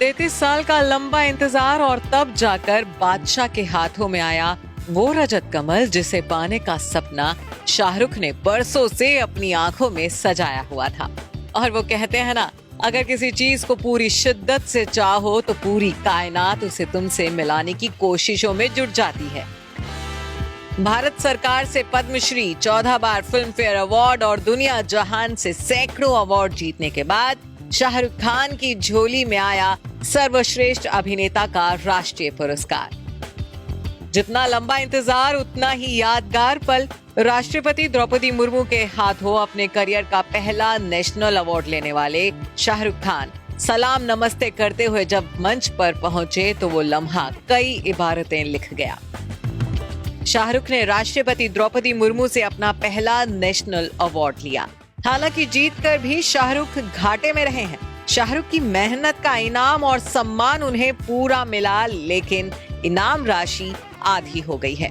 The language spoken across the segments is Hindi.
33 साल का लंबा इंतजार और तब जाकर बादशाह के हाथों में आया वो रजत कमल जिसे पाने का सपना शाहरुख ने बरसों से अपनी आंखों में सजाया हुआ था। और वो कहते हैं ना, अगर किसी चीज को पूरी शिद्दत से चाहो तो पूरी कायनात उसे तुमसे मिलाने की कोशिशों में जुट जाती है। भारत सरकार से पद्मश्री, 14 बार फिल्म फेयर अवार्ड और दुनिया जहान से सैकड़ों अवार्ड जीतने के बाद शाहरुख खान की झोली में आया सर्वश्रेष्ठ अभिनेता का राष्ट्रीय पुरस्कार। जितना लंबा इंतजार उतना ही यादगार पल। राष्ट्रपति द्रौपदी मुर्मू के हाथों अपने करियर का पहला नेशनल अवार्ड लेने वाले शाहरुख खान सलाम नमस्ते करते हुए जब मंच पर पहुंचे तो वो लम्हा कई इबारतें लिख गया। शाहरुख ने राष्ट्रपति द्रौपदी मुर्मू से अपना पहला नेशनल अवार्ड लिया। हालांकि जीतकर भी शाहरुख घाटे में रहे हैं। शाहरुख की मेहनत का इनाम और सम्मान उन्हें पूरा मिला, लेकिन इनाम राशि आधी हो गई है।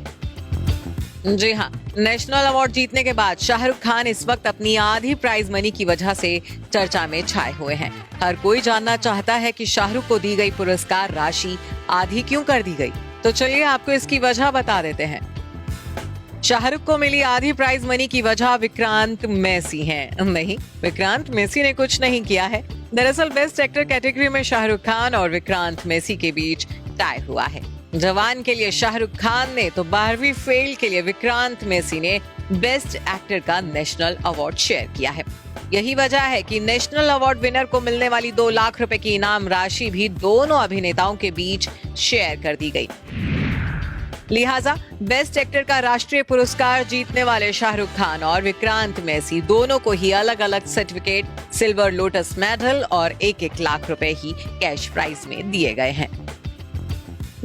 जी हाँ, नेशनल अवार्ड जीतने के बाद शाहरुख खान इस वक्त अपनी आधी प्राइज मनी की वजह से चर्चा में छाए हुए हैं। हर कोई जानना चाहता है कि शाहरुख को दी गई पुरस्कार राशि आधी क्यों कर दी गई। तो चलिए आपको इसकी वजह बता देते हैं। शाहरुख को मिली आधी प्राइज मनी की वजह विक्रांत मैसी है। नहीं, विक्रांत मैसी ने कुछ नहीं किया है। दरअसल बेस्ट एक्टर कैटेगरी में शाहरुख खान और विक्रांत मैसी के बीच टाई हुआ है। जवान के लिए शाहरुख खान ने तो 12वीं फेल के लिए विक्रांत मैसी ने बेस्ट एक्टर का नेशनल अवार्ड शेयर किया है। यही वजह है कि नेशनल अवार्ड विनर को मिलने वाली 2 लाख रुपए की इनाम राशि भी दोनों अभिनेताओं के बीच शेयर कर दी गई। लिहाजा बेस्ट एक्टर का राष्ट्रीय पुरस्कार जीतने वाले शाहरुख खान और विक्रांत मैसी दोनों को ही अलग अलग सर्टिफिकेट, सिल्वर लोटस मेडल और 1-1 लाख रुपए ही कैश प्राइज में दिए गए हैं।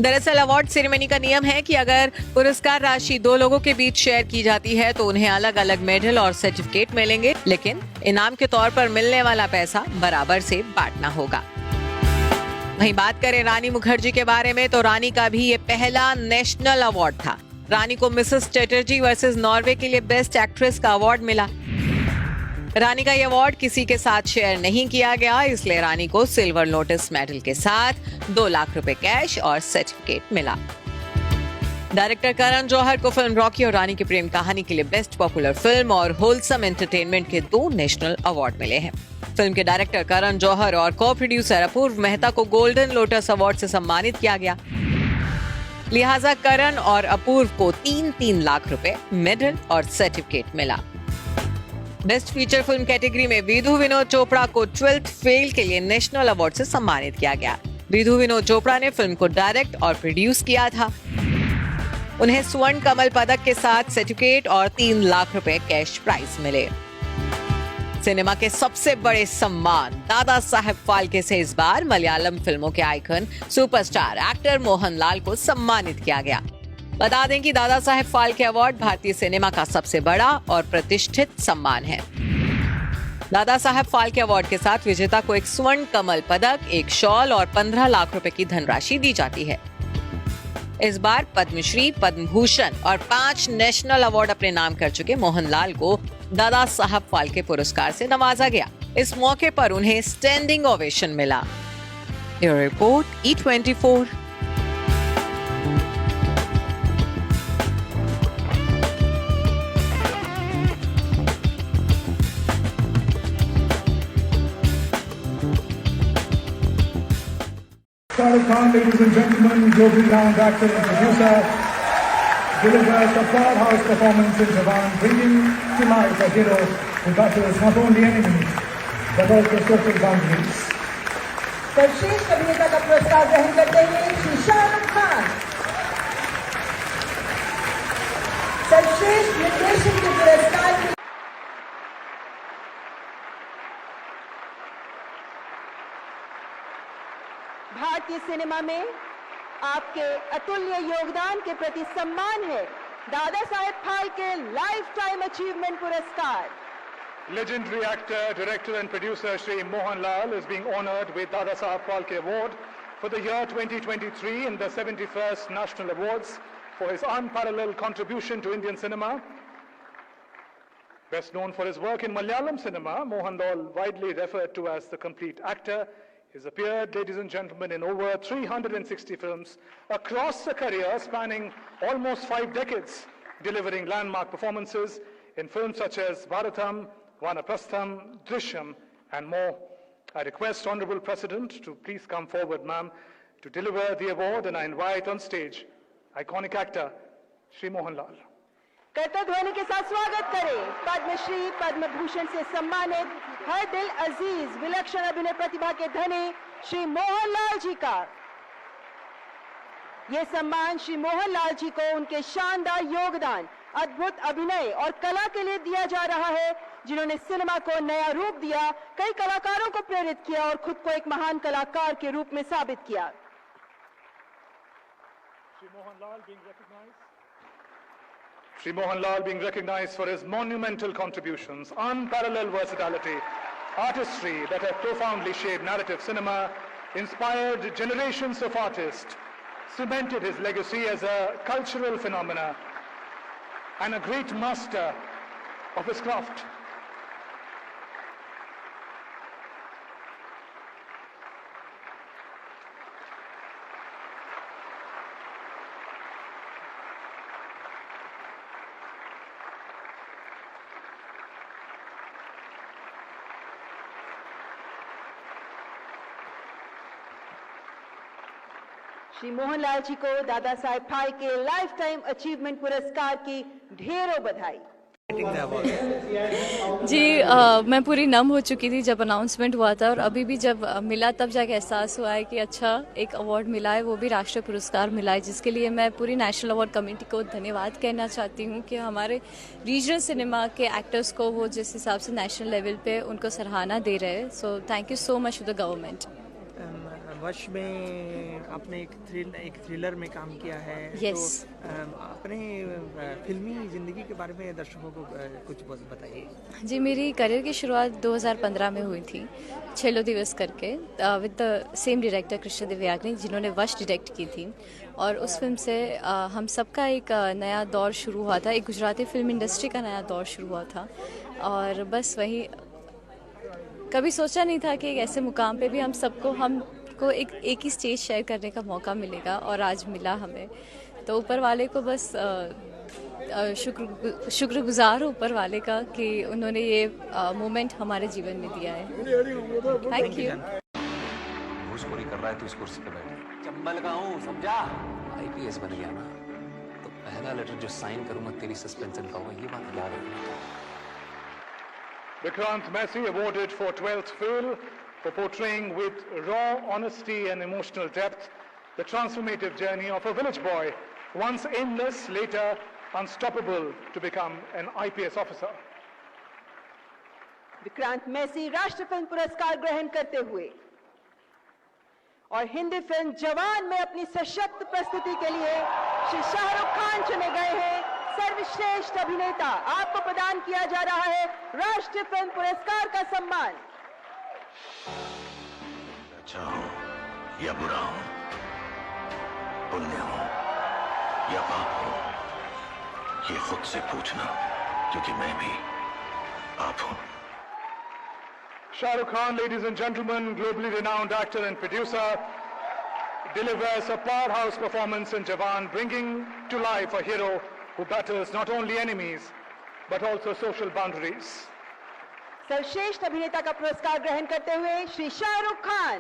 दरअसल अवार्ड सेरेमनी का नियम है कि अगर पुरस्कार राशि 2 लोगों के बीच शेयर की जाती है तो उन्हें अलग अलग मेडल और सर्टिफिकेट मिलेंगे, लेकिन इनाम के तौर पर मिलने वाला पैसा बराबर से बांटना होगा। वहीं बात करें रानी मुखर्जी के बारे में तो रानी का भी ये पहला नेशनल अवार्ड था। रानी को मिसेस चैटर्जी वर्सेस नॉर्वे के लिए बेस्ट एक्ट्रेस का अवार्ड मिला। रानी का ये अवार्ड किसी के साथ शेयर नहीं किया गया, इसलिए रानी को सिल्वर लोटस मेडल के साथ 2 लाख रुपए कैश और सर्टिफिकेट मिला। डायरेक्टर करण जौहर को फिल्म रॉकी और रानी की प्रेम कहानी के लिए बेस्ट पॉपुलर फिल्म और होलसम एंटरटेनमेंट के 2 नेशनल अवार्ड मिले हैं। फिल्म के डायरेक्टर करण जौहर और को प्रोड्यूसर अपूर्व मेहता को गोल्डन लोटस अवार्ड से सम्मानित किया गया। लिहाजा करण और अपूर्व को 3-3 लाख रुपए, मेडल और सर्टिफिकेट मिला। बेस्ट फीचर फिल्म कैटेगरी में विधु विनोद चोपड़ा को 12th फेल के लिए नेशनल अवार्ड से सम्मानित किया गया। विधु विनोद चोपड़ा ने फिल्म को डायरेक्ट और प्रोड्यूस किया था। उन्हें स्वर्ण कमल पदक के साथ सर्टिफिकेट और 3 लाख रुपए कैश प्राइज मिले। सिनेमा के सबसे बड़े सम्मान दादा साहेब फाल्के से इस बार मलयालम फिल्मों के आइकन सुपरस्टार एक्टर मोहनलाल को सम्मानित किया गया। बता दें कि दादा साहेब फाल्के अवार्ड भारतीय सिनेमा का सबसे बड़ा और प्रतिष्ठित सम्मान है। दादा साहेब फाल्के अवार्ड के साथ विजेता को एक स्वर्ण कमल पदक, एक शॉल और 15 लाख रुपए की धनराशि दी जाती है। इस बार पद्मश्री, पद्म भूषण और 5 नेशनल अवार्ड अपने नाम कर चुके मोहनलाल को दादा साहब फाल्के पुरस्कार से नवाजा गया। इस मौके पर उन्हें स्टैंडिंग ओवेशन मिला। Bureau report E24। Shahrukh Khan, ladies and gentlemen, globally renowned actor and producer, delivers a powerhouse performance in Jawan, bringing to life a hero who battles not only enemies but also social boundaries. सर्वश्रेष्ठ अभिनेता का पुरस्कार ग्रहण करते हैं श्री शाहरुख खान। सर्वश्रेष्ठ निर्देशक के पुरस्कार की भारतीय सिनेमा में आपके अतुल्य योगदान के प्रति सम्मान है Dada Saheb Phalke life time achievement पुरस्कार। Legendary actor, director and producer Shri Mohan Lal is being honored with Dada Saheb Phalke Award for the year 2023 in the 71st National Awards for his unparalleled contribution to Indian cinema. Best known for his work in Malayalam cinema, Mohan Lal, widely referred to as the complete actor, He's appeared, ladies and gentlemen, in over 360 films across a career spanning almost 5 decades, delivering landmark performances in films such as Bharatam, Vanaprastham, Drishyam, and more. I request Honorable President to please come forward, ma'am, to deliver the award, and I invite on stage iconic actor Shri Mohan Lal. करतल ध्वनि के साथ स्वागत करें पद्मश्री पद्म भूषण से सम्मानित हर दिल अजीज विलक्षण अभिनय प्रतिभा के धनी श्री मोहन लाल जी का। ये सम्मान श्री मोहन लाल जी को उनके शानदार योगदान, अद्भुत अभिनय और कला के लिए दिया जा रहा है, जिन्होंने सिनेमा को नया रूप दिया, कई कलाकारों को प्रेरित किया और खुद को एक महान कलाकार के रूप में साबित किया। Shri Mohan Lal being recognized for his monumental contributions, unparalleled versatility, artistry that have profoundly shaped narrative cinema, inspired generations of artists, cemented his legacy as a cultural phenomena, and a great master of his craft. Shri Mohan Lal ji को Dada Saheb Phalke life time achievement पुरस्कार की ढेरों बधाई। जी मैं पूरी नम हो चुकी थी जब अनाउंसमेंट हुआ था, और अभी भी जब मिला तब जाके एहसास हुआ है कि अच्छा एक अवार्ड मिला है, वो भी राष्ट्रीय पुरस्कार मिला है, जिसके लिए मैं पूरी नेशनल अवार्ड कमेटी को धन्यवाद कहना चाहती हूँ कि हमारे रीजनल सिनेमा के एक्टर्स को वो जिस हिसाब से नेशनल लेवल पे उनको सराहना दे रहे हैं। So thank you so much to the government. वर्ष में आपने एक थ्रिलर में काम किया है। Yes. तो अपने फिल्मी ज़िंदगी के बारे में दर्शकों को कुछ बताइए। जी, मेरी करियर की शुरुआत 2015 में हुई थी, छेलो दिवस करके, with the same director Krishna Devayani, जिन्होंने वश डायरेक्ट की थी। और उस फिल्म से हम सबका एक नया दौर शुरू हुआ था, एक गुजराती फिल्म इंडस्ट्री का नया दौर शुरू हुआ था। और बस वही, कभी सोचा नहीं था कि एक ऐसे मुकाम पे भी हमको एक ही स्टेज शेयर करने का मौका मिलेगा, और आज मिला हमें। तो ऊपर वाले को बस शुक्रगुजार हूँ ऊपर वाले का कि उन्होंने ये मोमेंट हमारे जीवन में दिया है। Thank you. घूसखोरी कर रहा है तो इस कुर्सी पे बैठे। चंबल का हूँ, समझा? आईपीएस बन गया ना, तो पहला लेटर जो साइन करूंगा तेरी सस्पेंशन का होगा, ये बात याद रखना। Vikrant Messi awarded for 12th film for portraying with raw honesty and emotional depth the transformative journey of a village boy, once aimless, later unstoppable to become an IPS officer. Vikrant Massey राष्ट्रीय फिल्म पुरस्कार ग्रहण करते हुए और हिंदी फिल्म जवान में अपनी सशक्त प्रस्तुति के लिए श्री शाहरुख खान चुने गए हैं सर्वश्रेष्ठ अभिनेता। आपको प्रदान किया जा रहा है राष्ट्रीय फिल्म पुरस्कार का सम्मान। अच्छा हूं या बुरा हूं, पुण्य हूं या पाप हूं, ये खुद से पूछना, क्योंकि मैं भी पाप हूं। Shah Rukh Khan, ladies and gentlemen, globally renowned actor and producer, delivers a powerhouse performance in Jawan, bringing to life a hero who battles not only enemies but also social boundaries. सर्वश्रेष्ठ अभिनेता का पुरस्कार ग्रहण करते हुए Shri Shahrukh Khan.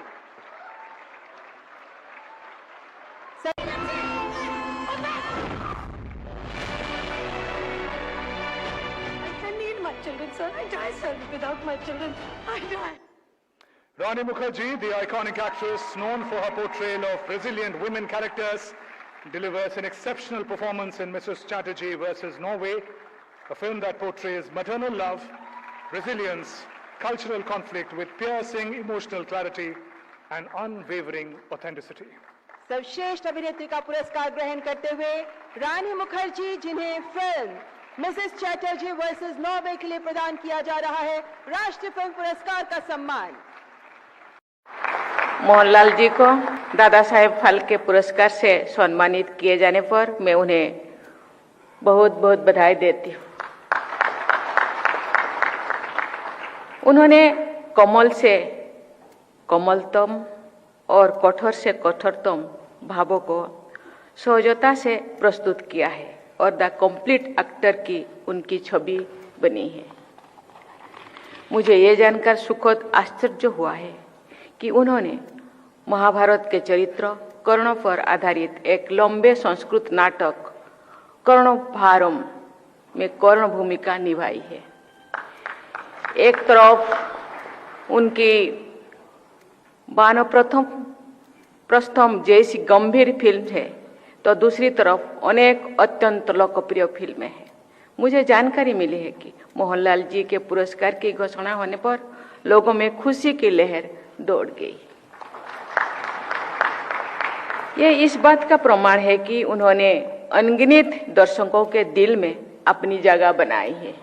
Rani Mukherjee, the iconic actress known for her portrayal of resilient women characters, delivers an exceptional performance in Mrs. Chatterjee vs. Norway, a film that portrays maternal love, resilience, cultural conflict with piercing emotional clarity and unwavering authenticity. सर्वश्रेष्ठ अभिनेत्री का पुरस्कार ग्रहण करते हुए रानी मुखर्जी, जिन्हें film Mrs Chatterjee versus Norway के लिए प्रदान किया जा रहा है राष्ट्रीय फिल्म पुरस्कार का सम्मान। मोहनलाल जी को दादा साहेब फाल्के पुरस्कार से सम्मानित किए जाने पर मैं उन्हें बहुत बहुत बधाई देती हूँ। उन्होंने कमल से कोमलतम और कठोर से कठोरतम भावों को सहजता से प्रस्तुत किया है और द कंप्लीट एक्टर की उनकी छवि बनी है। मुझे ये जानकर सुखद आश्चर्य हुआ है कि उन्होंने महाभारत के चरित्र कर्ण पर आधारित एक लंबे संस्कृत नाटक कर्णभारम में कर्ण भूमिका निभाई है। एक तरफ उनकी प्रस्थम जैसी गंभीर फिल्म है तो दूसरी तरफ अनेक अत्यंत लोकप्रिय फिल्में हैं। मुझे जानकारी मिली है कि मोहनलाल जी के पुरस्कार की घोषणा होने पर लोगों में खुशी की लहर दौड़ गई। ये इस बात का प्रमाण है कि उन्होंने अनगिनत दर्शकों के दिल में अपनी जगह बनाई है।